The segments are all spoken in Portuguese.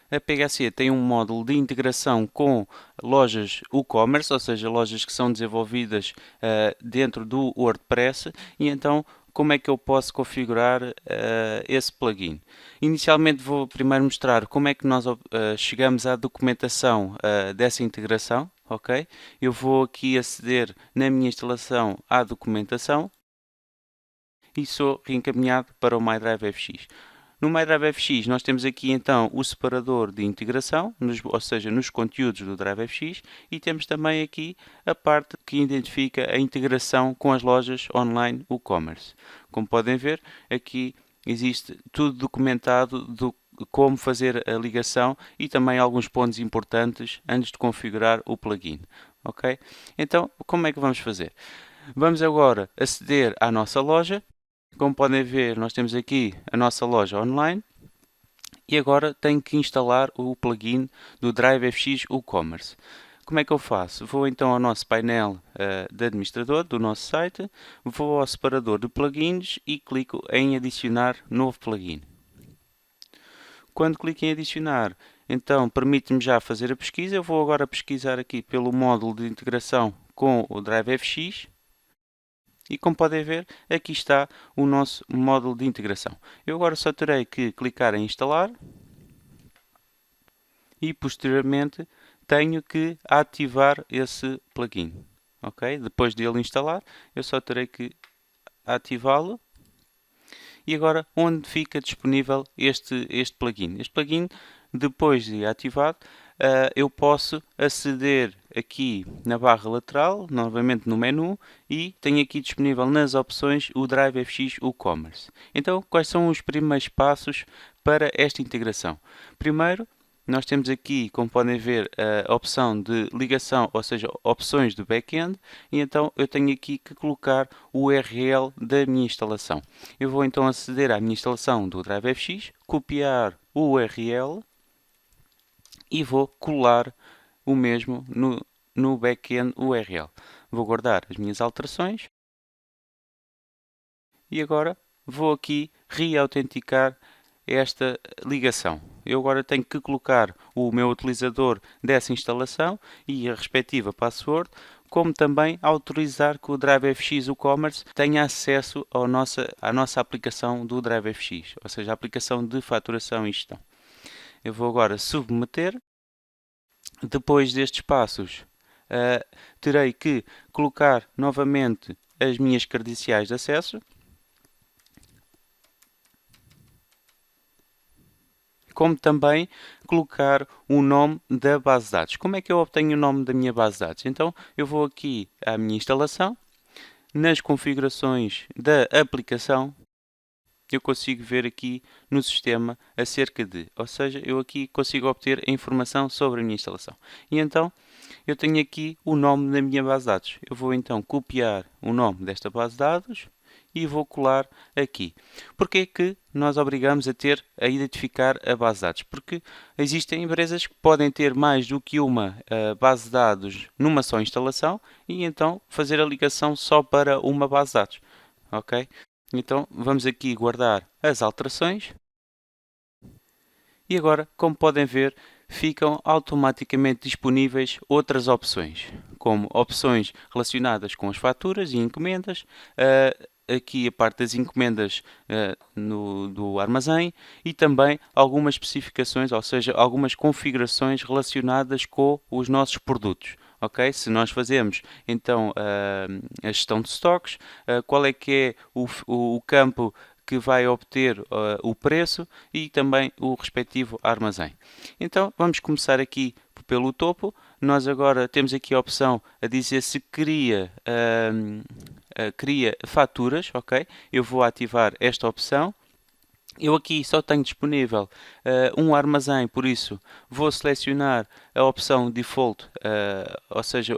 A PHC tem um módulo de integração com lojas WooCommerce, ou seja, lojas que são desenvolvidas dentro do WordPress, e então como é que eu posso configurar esse plugin? Inicialmente vou primeiro mostrar como é que nós chegamos à documentação dessa integração, ok? Eu vou aqui aceder na minha instalação à documentação e sou reencaminhado para o MyDrive FX. No MyDrive FX nós temos aqui então o separador de integração, ou seja, nos conteúdos do Drive FX, e temos também aqui a parte que identifica a integração com as lojas online WooCommerce. Como podem ver, aqui existe tudo documentado do como fazer a ligação e também alguns pontos importantes antes de configurar o plugin. Ok? Então, como é que vamos fazer? Vamos agora aceder à nossa loja. Como podem ver, nós temos aqui a nossa loja online e agora tenho que instalar o plugin do Drive FX WooCommerce. Como é que eu faço? Vou então ao nosso painel de administrador do nosso site, vou ao separador de plugins e clico em adicionar novo plugin. Quando clico em adicionar, então permite-me já fazer a pesquisa. Eu vou agora pesquisar aqui pelo módulo de integração com o Drive FX. E como podem ver, aqui está o nosso módulo de integração. Eu agora só terei que clicar em instalar e posteriormente tenho que ativar esse plugin. Ok? Depois de ele instalar, eu só terei que ativá-lo. E agora, onde fica disponível este plugin? Este plugin, depois de ativado, eu posso aceder aqui na barra lateral, novamente no menu, e tenho aqui disponível nas opções o Drive FX WooCommerce. Então, quais são os primeiros passos para esta integração? Primeiro, nós temos aqui, como podem ver, a opção de ligação, ou seja, opções do back-end, e então eu tenho aqui que colocar o URL da minha instalação. Eu vou então aceder à minha instalação do Drive FX, copiar o URL e vou colar o mesmo no back-end URL. Vou guardar as minhas alterações e agora vou aqui reautenticar esta ligação. Eu agora tenho que colocar o meu utilizador dessa instalação e a respectiva password, como também autorizar que o Drive FX WooCommerce tenha acesso à nossa aplicação do Drive FX, ou seja, a aplicação de faturação e gestão. Eu vou agora submeter. Depois destes passos, terei que colocar novamente as minhas credenciais de acesso, como também colocar o nome da base de dados. Como é que eu obtenho o nome da minha base de dados? Então, eu vou aqui à minha instalação, nas configurações da aplicação, eu consigo ver aqui no sistema acerca de, ou seja, eu aqui consigo obter a informação sobre a minha instalação. E então, eu tenho aqui o nome da minha base de dados. Eu vou então copiar o nome desta base de dados e vou colar aqui. Porquê que nós obrigamos a identificar a base de dados? Porque existem empresas que podem ter mais do que uma base de dados numa só instalação e então fazer a ligação só para uma base de dados. Ok? Então vamos aqui guardar as alterações. E agora, como podem ver, ficam automaticamente disponíveis outras opções, como opções relacionadas com as faturas e encomendas, aqui a parte das encomendas do armazém e também algumas especificações, ou seja, algumas configurações relacionadas com os nossos produtos. Ok? Se nós fazemos então a gestão de stocks, qual é que é o campo que vai obter o preço e também o respectivo armazém. Então vamos começar aqui pelo topo. Nós agora temos aqui a opção a dizer se cria faturas, ok? Eu vou ativar esta opção. Eu aqui só tenho disponível um armazém, por isso vou selecionar a opção Default, ou seja,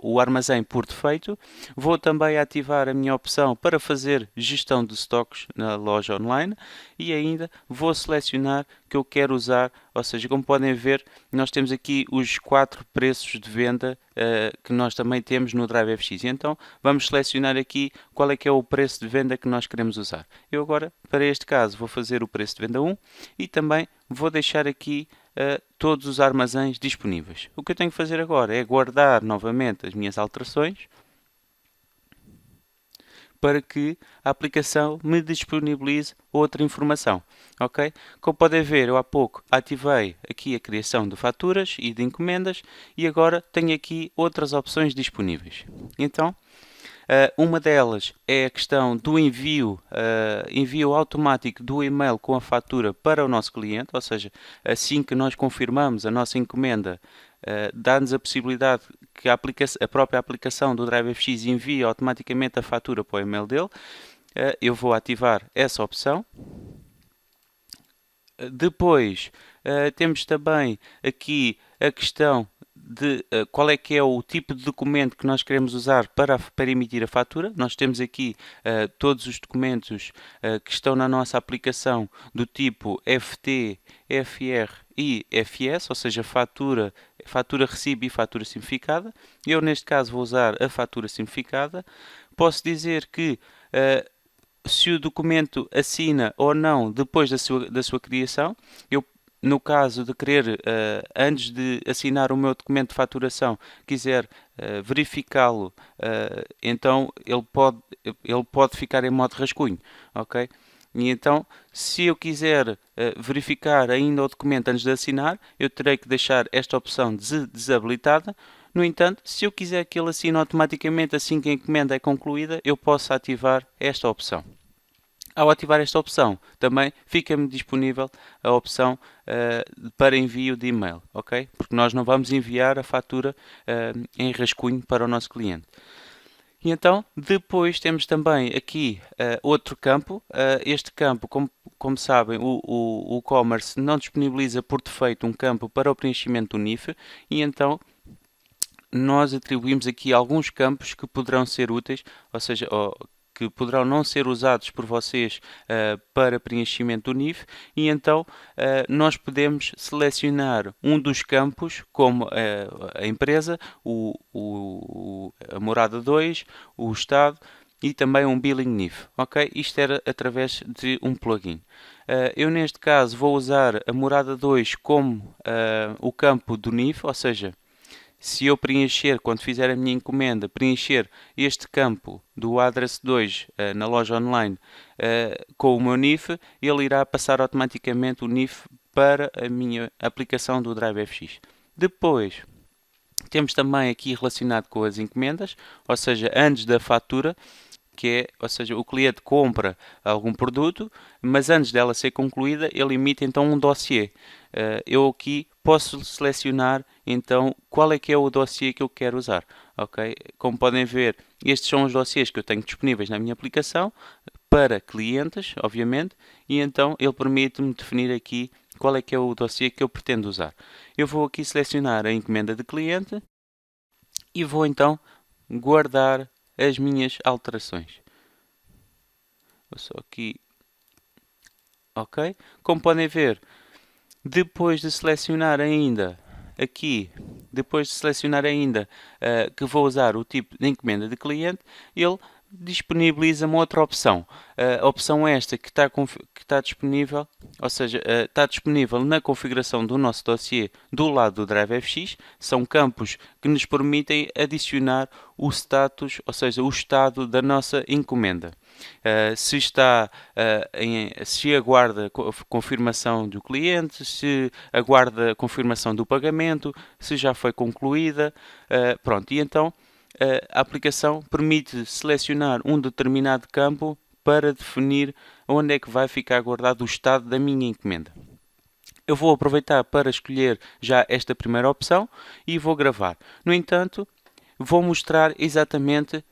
o armazém por defeito. Vou também ativar a minha opção para fazer gestão de estoques na loja online e ainda vou selecionar que eu quero usar. Ou seja, como podem ver, nós temos aqui os 4 preços de venda que nós também temos no DriveFX. Então, vamos selecionar aqui qual é que é o preço de venda que nós queremos usar. Eu agora, para este caso, vou fazer o preço de venda 1 e também vou deixar aqui todos os armazéns disponíveis. O que eu tenho que fazer agora é guardar novamente as minhas alterações para que a aplicação me disponibilize outra informação, ok? Como podem ver, eu há pouco ativei aqui a criação de faturas e de encomendas e agora tenho aqui outras opções disponíveis. Então, uma delas é a questão do envio automático do e-mail com a fatura para o nosso cliente, ou seja, assim que nós confirmamos a nossa encomenda, dá-nos a possibilidade que a própria aplicação do DriveFX envie automaticamente a fatura para o e-mail dele. Eu vou ativar essa opção. Depois, temos também aqui a questão de qual é que é o tipo de documento que nós queremos usar para emitir a fatura. Nós temos aqui todos os documentos que estão na nossa aplicação do tipo FT, FR e FS, ou seja, fatura, recibo e fatura simplificada. Eu, neste caso, vou usar a fatura simplificada. Posso dizer que se o documento assina ou não depois da sua criação. Eu, no caso de querer, antes de assinar o meu documento de faturação, quiser verificá-lo, então ele pode ficar em modo rascunho, ok? E então, se eu quiser verificar ainda o documento antes de assinar, eu terei que deixar esta opção desabilitada. No entanto, se eu quiser que ele assine automaticamente assim que a encomenda é concluída, eu posso ativar esta opção. Ao ativar esta opção, também fica-me disponível a opção para envio de e-mail, ok? Porque nós não vamos enviar a fatura em rascunho para o nosso cliente. E então, depois temos também aqui outro campo. Este campo, como sabem, o WooCommerce não disponibiliza por defeito um campo para o preenchimento do NIF, e então nós atribuímos aqui alguns campos que poderão ser úteis, ou seja, que poderão não ser usados por vocês para preenchimento do NIF, e então nós podemos selecionar um dos campos, como a empresa, a morada 2, o estado e também um billing NIF, ok? Isto era através de um plugin. Eu, neste caso, vou usar a morada 2 como o campo do NIF, ou seja, se eu preencher, quando fizer a minha encomenda, preencher este campo do address 2 na loja online com o meu NIF, ele irá passar automaticamente o NIF para a minha aplicação do DriveFX. Depois, temos também aqui relacionado com as encomendas, ou seja, antes da fatura, ou seja, o cliente compra algum produto, mas antes dela ser concluída, ele emite então um dossiê. Eu aqui posso selecionar então qual é que é o dossiê que eu quero usar, ok? Como podem ver, estes são os dossiês que eu tenho disponíveis na minha aplicação para clientes, obviamente, e então ele permite-me definir aqui qual é que é o dossiê que eu pretendo usar. Eu vou aqui selecionar a encomenda de cliente e vou então guardar as minhas alterações. Vou só aqui, ok? Como podem ver, depois de selecionar ainda que vou usar o tipo de encomenda de cliente, ele disponibiliza-me outra opção. A opção esta que está disponível, ou seja, está disponível na configuração do nosso dossiê do lado do DriveFX. São campos que nos permitem adicionar o status, ou seja, o estado da nossa encomenda. Se aguarda confirmação do cliente, se aguarda confirmação do pagamento, se já foi concluída, pronto. E então a aplicação permite selecionar um determinado campo para definir onde é que vai ficar guardado o estado da minha encomenda. Eu vou aproveitar para escolher já esta primeira opção e vou gravar. No entanto, vou mostrar exatamente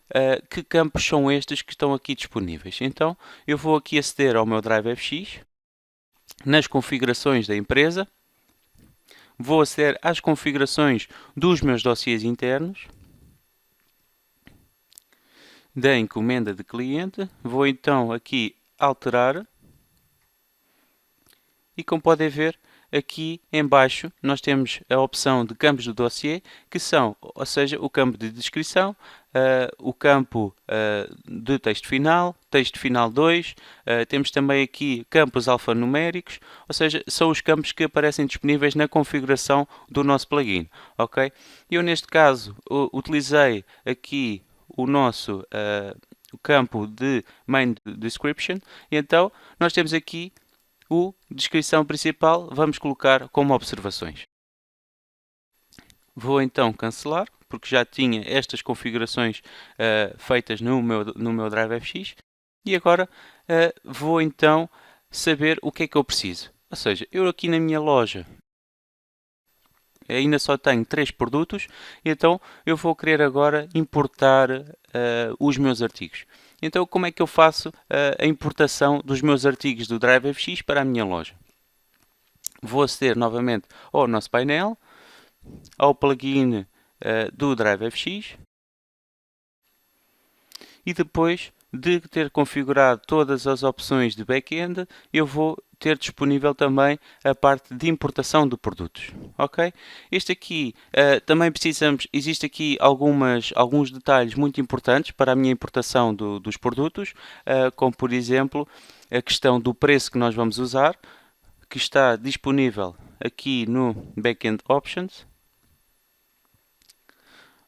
que campos são estes que estão aqui disponíveis. Então, eu vou aqui aceder ao meu DriveFX, nas configurações da empresa, vou aceder às configurações dos meus dossiês internos, da encomenda de cliente, vou então aqui alterar E como podem ver, aqui em baixo nós temos a opção de campos do dossiê, que são, ou seja, o campo de descrição, o campo de texto final 2, temos também aqui campos alfanuméricos, ou seja, são os campos que aparecem disponíveis na configuração do nosso plugin, ok? Eu neste caso utilizei aqui o nosso o campo de main description, e então nós temos aqui o descrição principal, vamos colocar como observações. Vou então cancelar, porque já tinha estas configurações feitas no meu DriveFX, e agora vou então saber o que é que eu preciso. Ou seja, eu aqui na minha loja ainda só tenho 3 produtos, então eu vou querer agora importar os meus artigos. Então como é que eu faço a importação dos meus artigos do DriveFX para a minha loja? Vou aceder novamente ao nosso painel, ao plugin do DriveFX, e depois de ter configurado todas as opções de back-end, eu vou ter disponível também a parte de importação de produtos, ok? Este aqui também existe aqui alguns detalhes muito importantes para a minha importação dos produtos, como por exemplo a questão do preço que nós vamos usar, que está disponível aqui no Backend Options.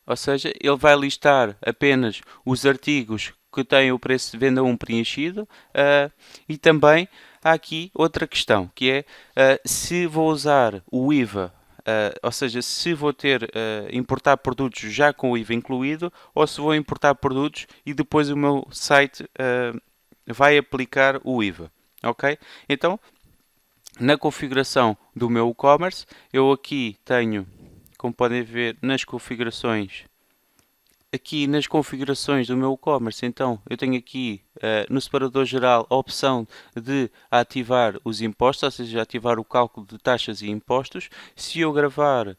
Ou seja, ele vai listar apenas os artigos que têm o preço de venda 1 preenchido, e também há aqui outra questão, que é se vou usar o IVA, ou seja, se vou importar produtos já com o IVA incluído, ou se vou importar produtos e depois o meu site vai aplicar o IVA. Ok? Então, na configuração do meu e-commerce, eu aqui tenho, como podem ver nas configurações, aqui nas configurações do meu e-commerce, então eu tenho aqui no separador geral a opção de ativar os impostos, ou seja, ativar o cálculo de taxas e impostos. Se eu gravar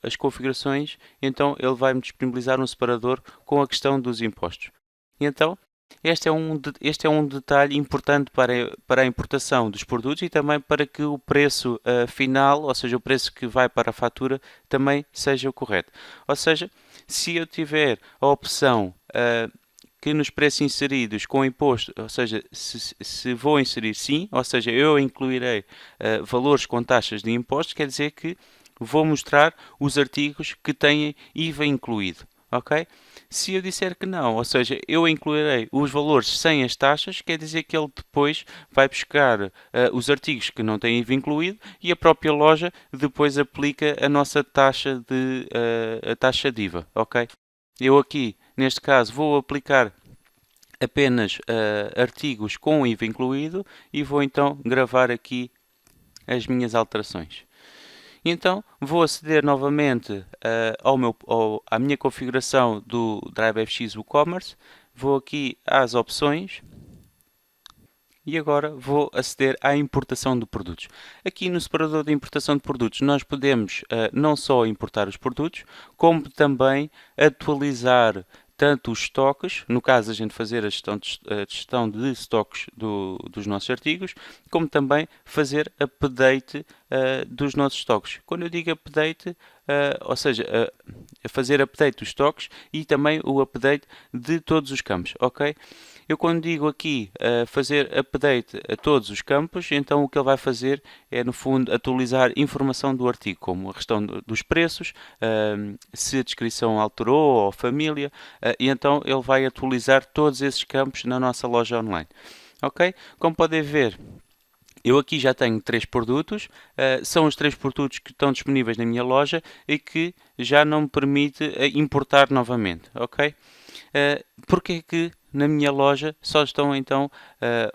as configurações, então ele vai me disponibilizar um separador com a questão dos impostos. E então este é um detalhe importante para a importação dos produtos e também para que o preço final, ou seja, o preço que vai para a fatura, também seja o correto. Ou seja, se eu tiver a opção que nos preços inseridos com imposto, ou seja, se vou inserir sim, ou seja, eu incluirei valores com taxas de impostos, quer dizer que vou mostrar os artigos que têm IVA incluído. Ok? Se eu disser que não, ou seja, eu incluirei os valores sem as taxas, quer dizer que ele depois vai buscar os artigos que não têm IVA incluído e a própria loja depois aplica a nossa taxa a taxa de IVA, ok? Eu aqui, neste caso, vou aplicar apenas artigos com IVA incluído e vou então gravar aqui as minhas alterações. Então vou aceder novamente à minha configuração do DriveFX WooCommerce, vou aqui às opções e agora vou aceder à importação de produtos. Aqui no separador de importação de produtos nós podemos não só importar os produtos, como também atualizar tanto os estoques, no caso a gente fazer a gestão de estoques dos nossos artigos, como também fazer update dos nossos estoques. Quando eu digo update, ou seja, fazer update dos estoques e também o update de todos os campos, ok? Eu quando digo aqui fazer update a todos os campos, então o que ele vai fazer é no fundo atualizar informação do artigo, como a questão dos preços, se a descrição alterou ou família, e então ele vai atualizar todos esses campos na nossa loja online. Ok? Como podem ver, eu aqui já tenho 3 produtos, são os 3 produtos que estão disponíveis na minha loja e que já não me permite importar novamente, ok? Porque que na minha loja só estão então,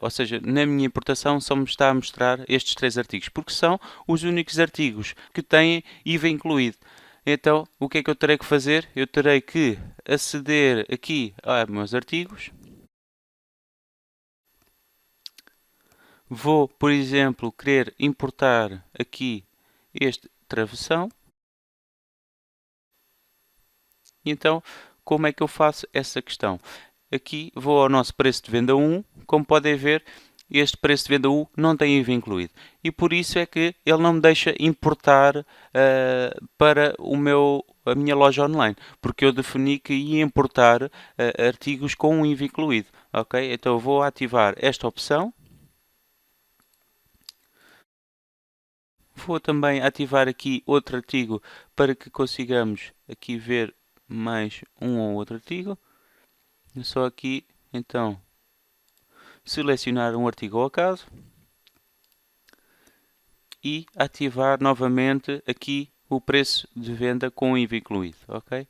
ou seja, na minha importação só me está a mostrar estes 3 artigos, porque são os únicos artigos que têm IVA incluído. Então, o que é que eu terei que fazer? Eu terei que aceder aqui a meus artigos. Vou, por exemplo, querer importar aqui este travessão. Então, como é que eu faço essa questão? Aqui vou ao nosso preço de venda 1. Como podem ver, este preço de venda 1 não tem IVA incluído. E por isso é que ele não me deixa importar para a minha loja online, porque eu defini que ia importar artigos com um IVA incluído. Ok? Então eu vou ativar esta opção. Vou também ativar aqui outro artigo para que consigamos aqui ver mais um ou outro artigo. Só aqui, então, selecionar um artigo ao acaso e ativar novamente aqui o preço de venda com IVA incluído, ok?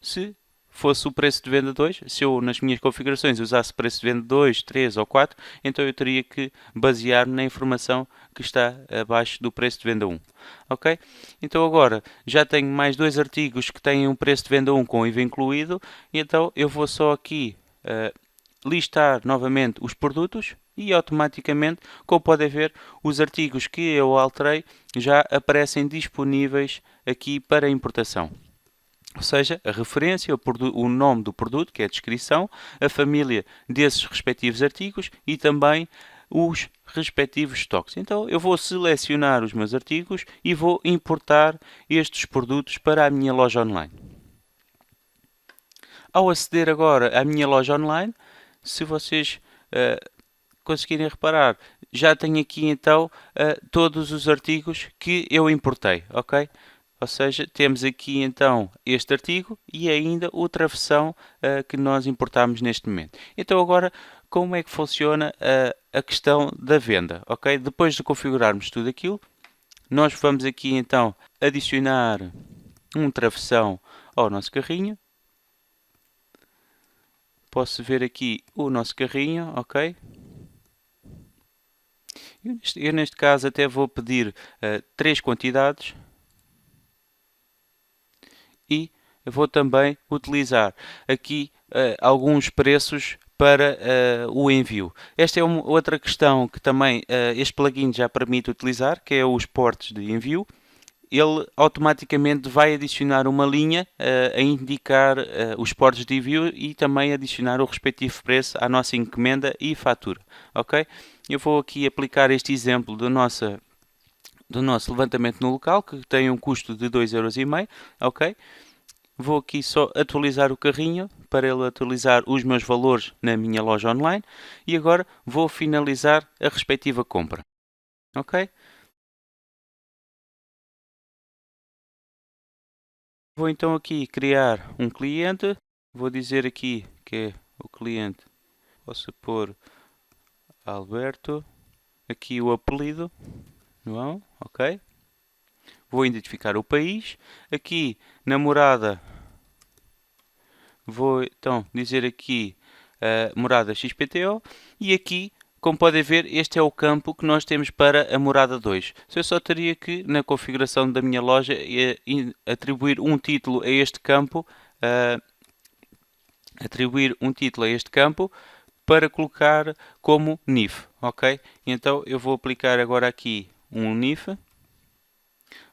Se fosse o preço de venda 2, se eu nas minhas configurações usasse preço de venda 2, 3 ou 4, então eu teria que basear-me na informação que está abaixo do preço de venda 1. Ok? Então agora já tenho mais dois artigos que têm um preço de venda 1 com IVA incluído, e então eu vou só aqui listar novamente os produtos e automaticamente, como podem ver, os artigos que eu alterei já aparecem disponíveis aqui para importação. Ou seja, a referência, o nome do produto, que é a descrição, a família desses respectivos artigos e também os respectivos estoques. Então eu vou selecionar os meus artigos e vou importar estes produtos para a minha loja online. Ao aceder agora à minha loja online, se vocês conseguirem reparar, já tenho aqui então todos os artigos que eu importei, ok? Ou seja, temos aqui então este artigo e ainda outra versão que nós importamos neste momento. Então agora, como é que funciona a questão da venda, ok? Depois de configurarmos tudo aquilo, nós vamos aqui então adicionar uma travessão ao nosso carrinho. Posso ver aqui o nosso carrinho, ok? Eu neste caso até vou pedir 3 quantidades. E vou também utilizar aqui alguns preços para o envio. Esta é outra questão que também este plugin já permite utilizar, que é os portos de envio. Ele automaticamente vai adicionar uma linha a indicar os portos de envio e também adicionar o respectivo preço à nossa encomenda e fatura. Ok? Eu vou aqui aplicar este exemplo do nosso levantamento no local, que tem um custo de 2,5€, ok? Vou aqui só atualizar o carrinho para ele atualizar os meus valores na minha loja online e agora vou finalizar a respectiva compra, ok? Vou então aqui criar um cliente, vou dizer aqui que é o cliente, posso pôr Alberto, aqui o apelido, João, ok? Vou identificar o país, aqui na morada vou então dizer aqui morada XPTO e aqui, como podem ver, este é o campo que nós temos para a morada 2. Eu só teria que, na configuração da minha loja, atribuir um título a este campo, para colocar como NIF, ok? Então eu vou aplicar agora aqui um NIF,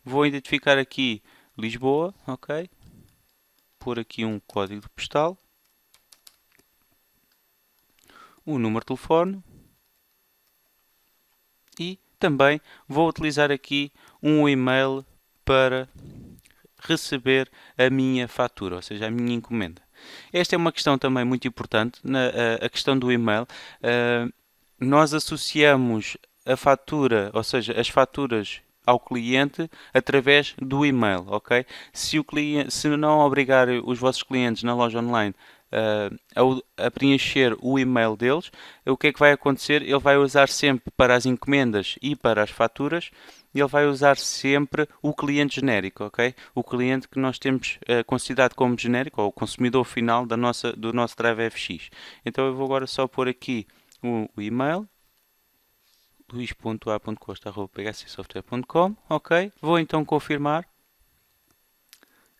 vou identificar aqui Lisboa, ok? Por aqui um código postal, o número de telefone e também vou utilizar aqui um e-mail para receber a minha fatura, ou seja, a minha encomenda. Esta é uma questão também muito importante, a questão do e-mail. Nós associamos a fatura, ou seja, as faturas ao cliente através do e-mail, ok? Se não obrigar os vossos clientes na loja online a preencher o e-mail deles, o que é que vai acontecer? Ele vai usar sempre para as encomendas e para as faturas, ele vai usar sempre o cliente genérico, ok? O cliente que nós temos considerado como genérico, ou o consumidor final do nosso Drive FX. Então eu vou agora só pôr aqui o e-mail, luis.a.costa.phcsoftware.com, ok? Vou então confirmar.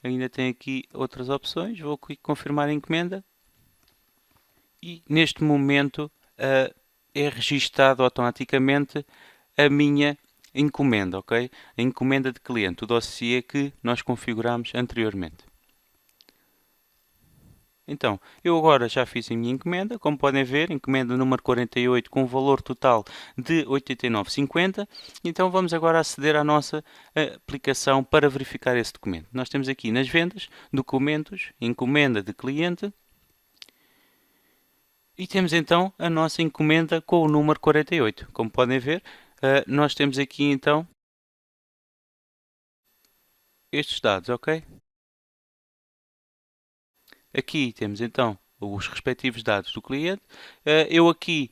Ainda tem aqui outras opções. Vou confirmar a encomenda. E neste momento é registado automaticamente a minha encomenda, ok? A encomenda de cliente, o dossiê que nós configuramos anteriormente. Então, eu agora já fiz a minha encomenda, como podem ver, encomenda número 48 com valor total de 89,50. Então vamos agora aceder à nossa aplicação para verificar esse documento. Nós temos aqui nas vendas, documentos, encomenda de cliente e temos então a nossa encomenda com o número 48. Como podem ver, nós temos aqui então estes dados, ok? Aqui temos então os respectivos dados do cliente. Eu aqui,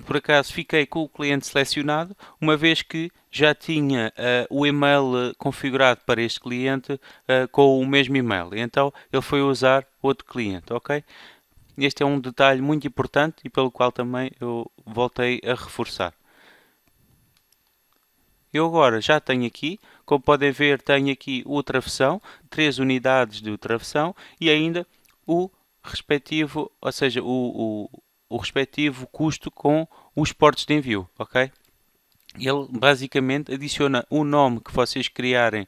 por acaso, fiquei com o cliente selecionado, uma vez que já tinha o e-mail configurado para este cliente com o mesmo e-mail. Então, ele foi usar outro cliente, ok? Este é um detalhe muito importante e pelo qual também eu voltei a reforçar. Eu agora já tenho aqui, como podem ver, tenho aqui o travessão, 3 unidades de travessão e ainda o respectivo, ou seja, o respectivo custo com os portos de envio, ok? Ele basicamente adiciona o nome que vocês criarem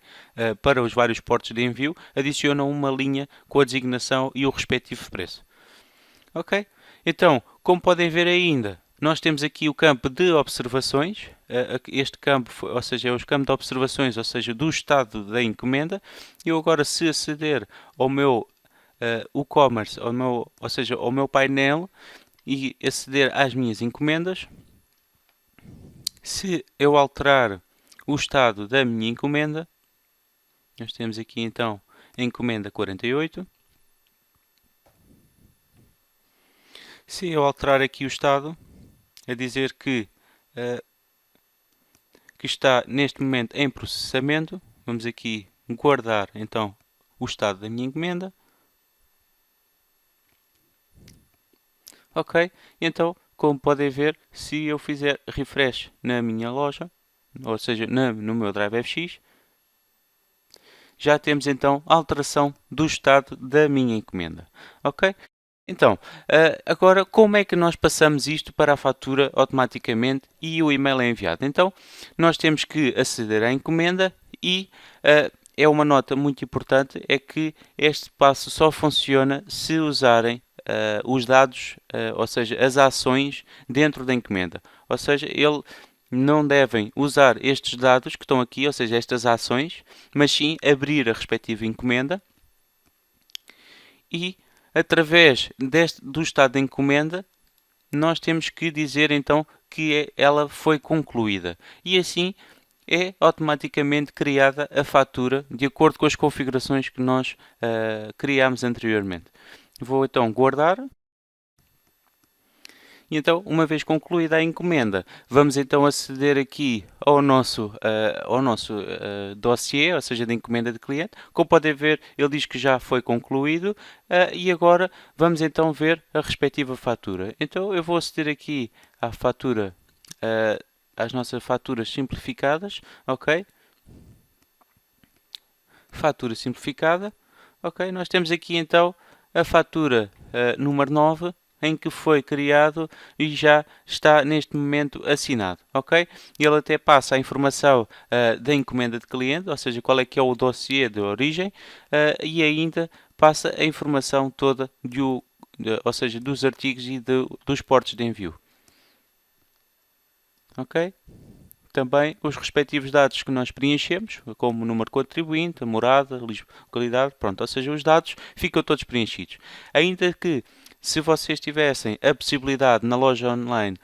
para os vários portos de envio, adiciona uma linha com a designação e o respectivo preço. Ok? Então, como podem ver ainda, nós temos aqui o campo de observações. Este campo, ou seja, é o campo de observações, ou seja, do estado da encomenda. Eu agora, se aceder ao meu e-commerce, ou seja, ao meu painel e aceder às minhas encomendas, se eu alterar o estado da minha encomenda, nós temos aqui então a encomenda 48. Se eu alterar aqui o estado, a dizer que está neste momento em processamento, vamos aqui guardar então o estado da minha encomenda. Ok, então como podem ver, se eu fizer refresh na minha loja, ou seja, no meu Drive FX, já temos então a alteração do estado da minha encomenda. Ok? Então, agora como é que nós passamos isto para a fatura automaticamente e o e-mail é enviado? Então, nós temos que aceder à encomenda e é uma nota muito importante, é que este passo só funciona se usarem os dados, ou seja, as ações dentro da encomenda. Ou seja, ele não devem usar estes dados que estão aqui, ou seja, estas ações, mas sim abrir a respectiva encomenda e através do estado de encomenda, nós temos que dizer então que ela foi concluída. E assim é automaticamente criada a fatura de acordo com as configurações que nós criámos anteriormente. Vou então guardar. E então, uma vez concluída a encomenda, vamos então aceder aqui ao nosso dossiê, ou seja, da encomenda de cliente. Como podem ver, ele diz que já foi concluído e agora vamos então ver a respectiva fatura. Então, eu vou aceder aqui à fatura, às nossas faturas simplificadas, ok? Fatura simplificada, ok? Nós temos aqui então a fatura número 9, em que foi criado e já está neste momento assinado, ok? Ele até passa a informação da encomenda de cliente, ou seja, qual é que é o dossiê de origem e ainda passa a informação toda ou seja, dos artigos e dos portos de envio, ok? Também os respectivos dados que nós preenchemos, como o número de contribuinte, a morada, localidade, pronto, ou seja, os dados ficam todos preenchidos. Ainda que, se vocês tivessem a possibilidade na loja online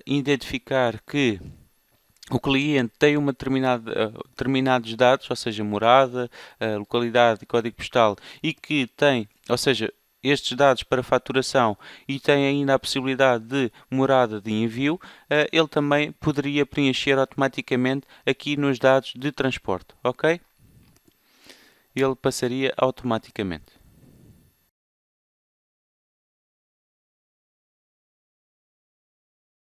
identificar que o cliente tem determinados dados, ou seja, morada, localidade e código postal, e que tem, ou seja, estes dados para faturação e tem ainda a possibilidade de morada de envio, ele também poderia preencher automaticamente aqui nos dados de transporte, ok? Ele passaria automaticamente.